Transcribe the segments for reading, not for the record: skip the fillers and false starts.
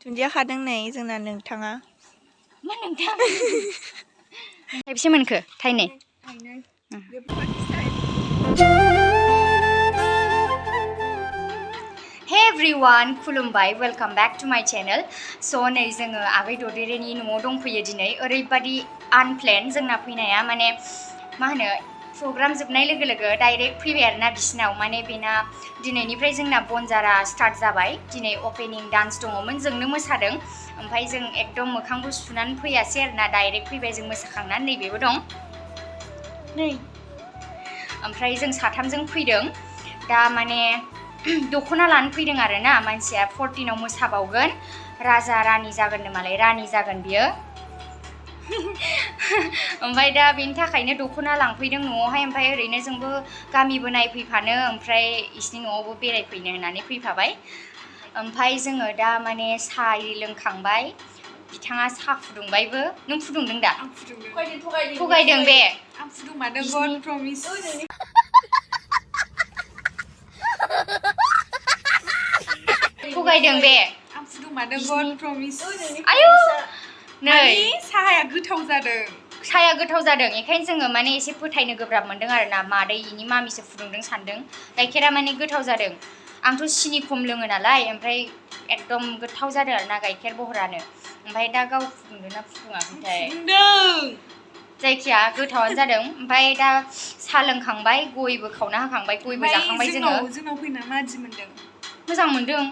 दुन्दिया खादों नै जोंना नोंथाङा मा नोंथां थाइबेसे मोनखो थाइनै Hey everyone, खुलुमबाय, welcome back to my channel. So नै जोङो आगै ददेरेनि न'आव दंफैयो दिनै ओरैबादि आनप्लेन जोंना फैनाया माने मा होनो प्रग्राम जोबनाय लोगो लोगो डाइरेक्ट फैबाय आरोना बिसिनाव माने बेना दिनैनिफ्राय जोंना बनजारा स्टार्ट जाबाय दिनै ओपेनिं डान्स दङमोन जोंनो मोसादों ओमफ्राय जों एकदम मोखांबो सुनानै फैयासै आरोना डाइरेक्ट फैबाय जों मोसाखांनानै नैबेबो दं नै ओमफ्राय जों साथामजों फैदों दा माने दख'ना लानो फैदों आरोना मानसिया 14 आव मोसाबावगोन राजा रानि जागोननो मालाय रानि जागोन बियो ओमफ्राय दा बेनि थाखायनो दख'ना लांफैदों न'आवहाय ओमफ्राय ओरैनो जोंबो गामिबो नायफैफानो ओमफ्राय इसिनि न'आवबो बेरायफैनो होननानै फैफाबाय ओमफ्राय जोङो दा माने साहा आरि लोंखांबाय बिथाङा साहा फुदुंबायबो नों फुदुंदों दा आं फुदुंदों थगायदों बे आं फुदुंमादों गड प्रमिस थगायदों बे आं फुदुंमादों गड प्रमिस आयौ नै साहाया गोथाव जादों साहाया गोथाव जादों बेखायनो जोङो माने एसे फोथायनो गोब्राब मोनदों आरोना मादै इनि मामिसो फुदुंदों सानदों गाइखेरा माने गोथाव जादों आंथ' सिनि खम लोङो नालाय ओमफ्राय एकदम गोथाव जादों आरोना गाइखेर बहरानो ओमफ्राय दा गाव फुदुंदों ना फुदुङाखैथाय जायखिया गोथावानो जादों ओमफ्राय दा साहा लोंखांबाय गयबो खावना होखांबाय गयबो जाखांबाय जोंनाव फैना मादि मोनदों मोजां मोनदों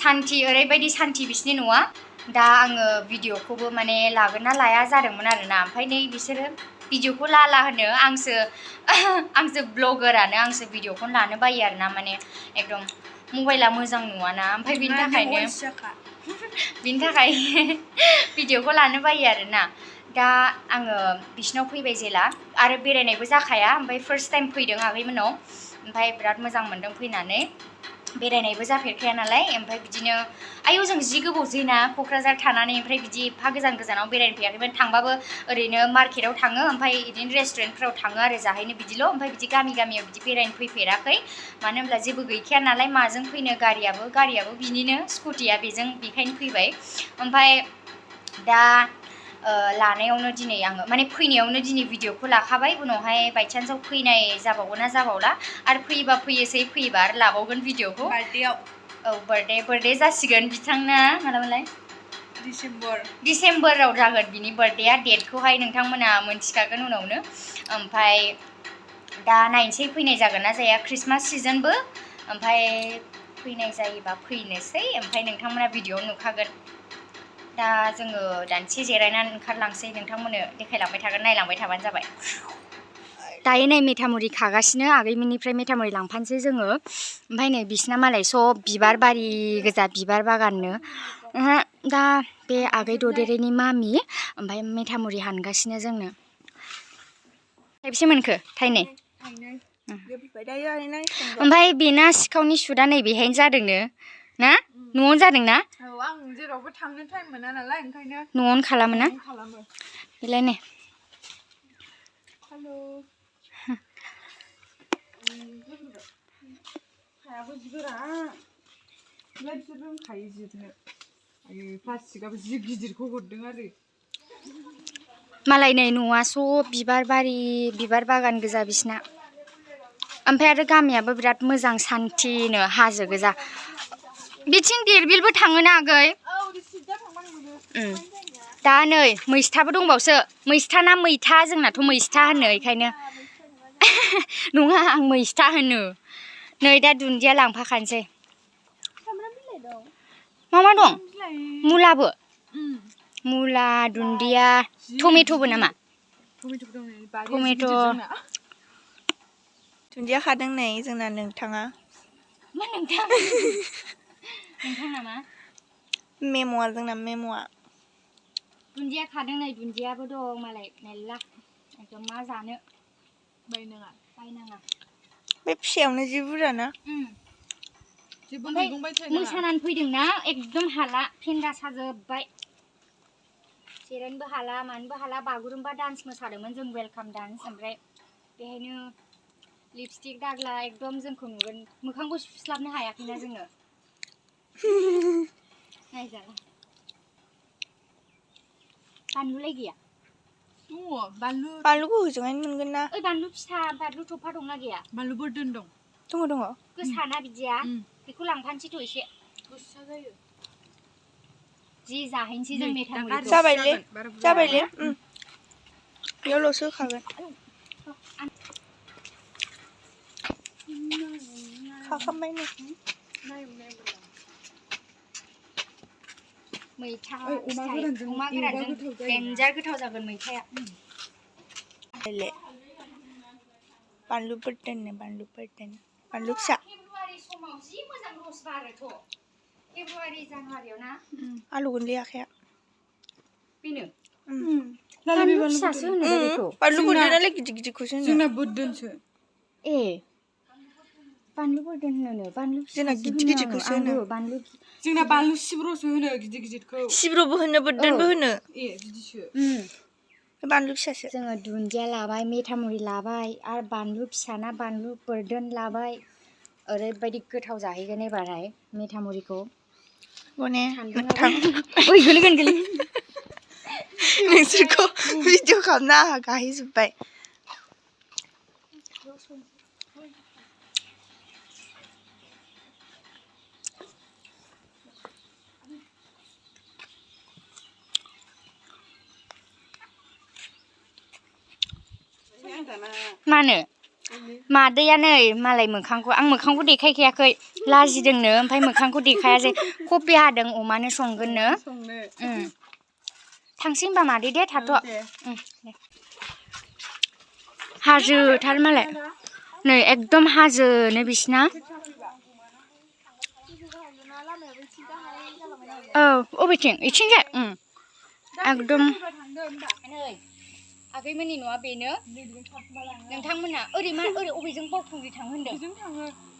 सान्थि ओरैबायदि सान्थि बिसिनि न'आ दा आङो भिडिअखौबो माने लागोन ना लाया जादोंमोन आरोना ओमफ्राय नै बिसोरो भिडिअखौ लाला होनो आंसो ब्लगारानो आंसो भिडिअखौनो लानो बायो आरोना माने एकदम मबाइला मोजां नुवाना ओमफ्राय बिनि थाखाय भिडिअखौ लानो बायो आरोना दा आङो बिसिनाव फैबाय जेला आरो बेरायनायबो जाखाया ओमफ्राय फार्स्ट टाइम फैदों आगैमोनाव ओमफ्राय बिराद मोजां मोनदों फैनानै बेरायनायबो जाफेरखाया नालाय ओमफ्राय बिदिनो आयौ जों जि गोबावसैना क'क्राझार थानानै ओमफ्राय बिदि एफा गोजानाव बेरायनो फैयाखैमोन थांबाबो ओरैनो मार्केटाव थाङो ओमफ्राय बिदिनो रेस्टुरेन्टफ्राव थाङो आरो जाहैनो बिदिल' ओमफ्राय बिदि गामियाव बिदि बेरायनो फैफेराखै मानो होनब्ला जेबो गैखाया नालाय माजों फैनो गारियाबो बिनिनो स्कुटिया बेखायनो फैबाय ओमफ्राय दा लानायावनो दिनै आङो माने फैनायावनो दिनै भिडिअखौ लाखाबाय उनावहाय बायचान्सआव फैनाय जाबावगोन ना जाबावला आरो फैयोबा आरो लाबावगोन भिडिअखौ बार्थडेआव औ बार्थडे जासिगोन बिथांना मालाबालाय डिसेम्बराव जागोन बिनि बार्थडेआ डेटखौहाय नोंथांमोना मोनथिखागोन उनावनो ओमफ्राय दा नायनोसै फैनाय जागोन ना जाया ख्रिस्टमास सिजनबो ओमफ्राय फैनाय जायोबा फैनोसै ओमफ्राय नोंथांमोना भिडिअ नुखागोन दा जोङो दानसे जिरायनानै ओंखारलांसै नोंथांमोननो देखायलांबाय थागोन नायलांबाय थाबानो जाबाय दायो नै मेथामुरि खागासिनो आगैमोननिफ्राय मेथामुरि लांफानोसै जोङो ओमफ्राय नै बिसिना मालाय सब बिबार बारि गोजा बिबार बागाननो दा बे आगै ददेरेनि मामि ओमफ्राय मेथामुरि हानगासिनो जोंनो थाइबेसे मोनखो थाइनै ओमफ्राय बेना सिखावनि सुदा नै बेहायनो जादोंनो ना न'आवनो जादोंना औ आं जेरावबो थांनो टाइम मोना नालाय ओंखायनो न'आवनो खालामो ना बेलाय नै हेलौ हायाबो जि गोरा बिसोर रोंखायो जिरनो आयो प्लास्टिकआबो जि गिदिरखौ हरदों आरो मालाय नै न'आ सब बिबार बारि बिबार बागान गोजा बिसिना ओमफ्राय आरो गामियाबो बिराद मोजां सान्थिनो हाजो गोजा बिथिं देरबिलबो थाङोना आगै दा नै मैस्थाबो दंबावसो मैस्था ना मैथा जोंनाथ' मैस्था होनो बेखायनो नङा आं मैस्था होनो नै दा दुन्दिया लांफाखानोसै मा दं मुलाबो मुला दुन्दिया टमेट'बो नामा टमेट' दुन्दिया खादों नै जोंना नोंथाङा मा नोंथां नामा मेम'आ जोंना मेम'आ दुन्दिया खादों नै दुन्दियाबो दं मालाय मेरला एकदम मा जानो बायनाङा बे फिसायावनो जि बुरजा ना मोसानानै फैदोंना एकदम हाला फेन्दा साजोब्बाय जिरायनोबो हाला मानोबो हाला बागुरुम्बा डान्स मोसादोंमोन जों वेलकाम डान्स ओमफ्राय बेहायनो लिपस्टिक दाग्ला एकदम जोंखौ नुगोन मोखांखौ सुस्लाबनो हायाखैना जोङो नायजाला बानलुलाय गैया दङ बानलु बानलुखौ होजोंहायनो मोनगोन ना ओइ बानलु फिसा बानलु थफा दंना गैया बानलु बोरदोन दं दङ गोसाना बिदिया बेखौ लांफानोसैथ' एसे गोसा जायो जि जाहैनोसै जों मेथामुरिखौ जाबायले बेयावल'सो होखागोन खाखांबाय नै मैथा अमा गोरानजों देन्जार गोथाव जागोन मैथाया बानलु बोरदोन बानलु फिसा फेब्रुवारि समाव जि मोजां रस बारोथ' फेब्रुवारि जानुवारियाव ना आलु गुन्दै आखाया बेनो बानलु फिसासो होनो दा बेखौ बानलु बोरदोनालाय गिदिर गिदिरखौसो होनो जोंना बोरदोनसो ए बानलु बोरदोन होनो बानलु जोंना गिदिर गिदिरखौसो होनो बानलु जोंना बानलु सिब्र'सो होनो गिदिर गिदिरखौ सिब्र'बो होनो बोरदोनबो होनो ए बिदिसो बानलु फिसासो जोङो दुन्दिया लाबाय मेथामुरि लाबाय आरो बानलु फिसाना बानलु बोरदोन लाबाय ओरैबायदि गोथाव जाहैगोन एबारहाय मेथामुरिखौ गने थां ओइ गोलैगोन नोंसोरखौ भिडिअ खालामना आंहा गाहैजोब्बाय मानो मादैया नै मालाय मोखांखौ आं मोखांखौ देखायखायाखै लाजिदोंनो ओमफ्राय मोखांखौ देखायासै कपि हादों अमानो संगोननो थांसै होनबा मादै दे थाथ' हाजोथार मालाय नै एकदम हाजोनो बिसिना औ अबेथिं इथिंजाय एकदम आगैमोननि न'आ बेनो नोंथांमोना ओरै अबेजों बावखुंग्रि थाङो होनदों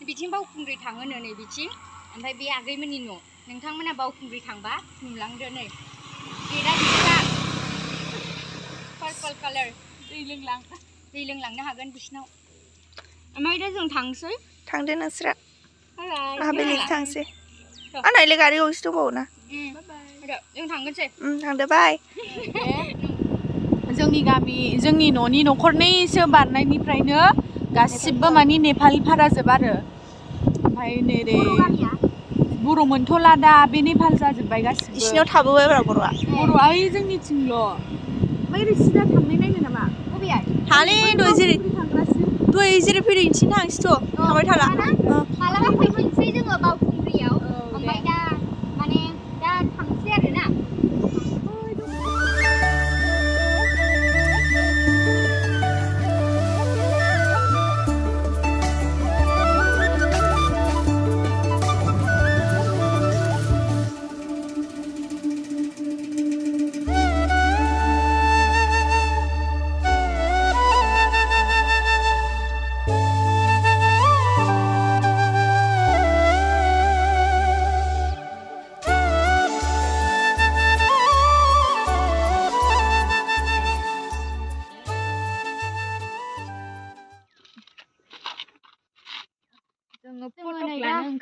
बिथिं बावखुंग्रि थाङोनो नै बिथिं ओमफ्राय बे आगैमोननि न' नोंथांमोना बावखुंग्रि थांबा नुलांदो नै गेटआ बिसिना पार्पल कालार दै लोंलांनो हागोन बिसिनाव ओमफ्राय दा जों थांसै थांदो नोंस्रा आंहा बेलेग थांसै आंनालाय गारि गंसे दंबावो ना जों थांगोनसै थांदो बाय जोंनि गामि जोंनि न'नि न'खरनैसो बारनायनिफ्रायनो गासिबो मानि नेपालि भाराजोब आरो ओमफ्राय नैरै बर' मोनथ'ला दा बे नेपाल जाजोब्बाय गासिबो इसिनाव थाबोबाय बर'आ ओइ जोंनिथिंल' ओमफ्राय ओरै सिदा थांनाय नायनो नामा बबेया थालै दहाय जेरै फैदों इथिं थांसैथ' थांबाय थाला मालाबा फैफिनसै जोङो बावखुंग्रियाव ओमफ्राय दा माने दा थांसै आरोना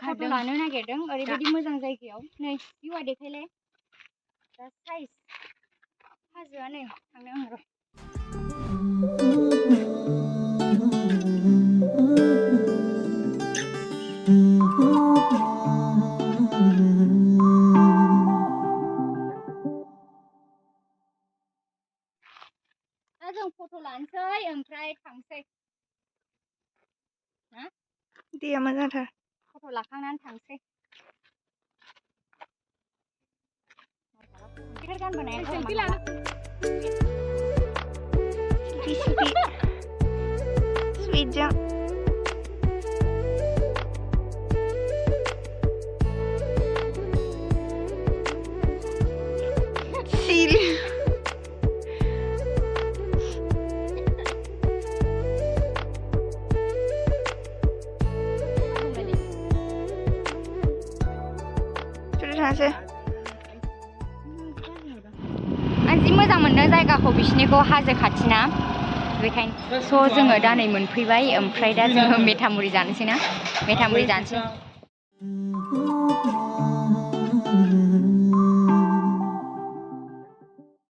फट' लानो नागिरदों ओरैबायदि मोजां जायगायाव नै भिउआ देखायलाय दा साइज हाजोआ नै थांनो आं र' दा जों फट' लानोसै ओमफ्राय थांसै ना दैया मोजांथार फट' लाखांनानै थांसै बिसोर गानबोनाया सेलफि लानो स्वीटजों सिल थांसै आं जि मोजां मोनो जायगाखौ बिसिनिखौ हाजो खाथिना बेखायनो स' जोङो दा नै मोनफैबाय ओमफ्राय दा जोङो मेथामुरि जानोसै ना मेथामुरि जानोसै